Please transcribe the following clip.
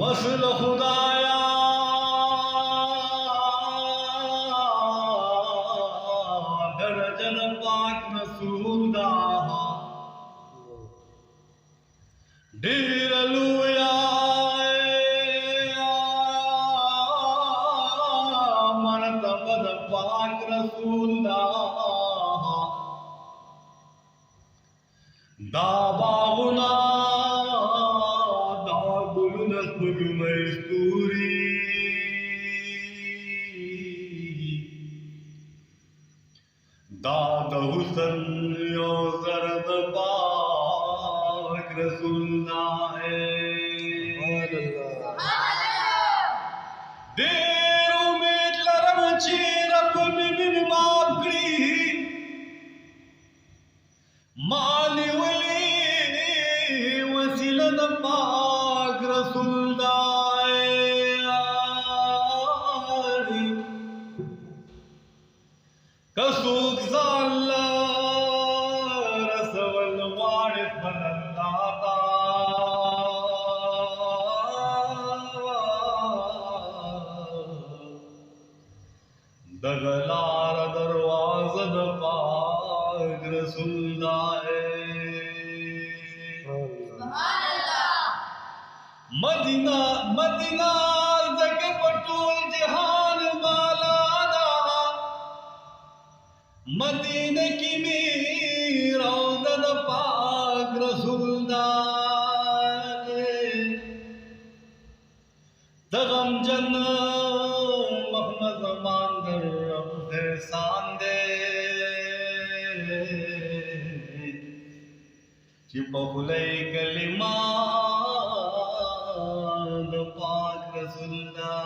वसल खुदाया दरजन पाक रसूल डीरलुया मन तमद पाक रसूल दाबागुना मस्तूरी दाद हुसन यो जरद पाक रसूलुल्लाह देर उम्मीद लरम चीर अपनी बिन मागड़ी माली वली वसीलन पाक रसूलुल्लाह कसुक ज़ाला रसवल वारिस बनल्लाता दगलार दरवाज़ पाक रसूलुल्लाह मदीना मदीना जग पटूल जहान बालादा मदीने की मीरौज़द पाक रसूलुल्लाह दगम जन महमद मांदर अपने सांदे चिपहुले कलिमा पाक रसूलुल्लाह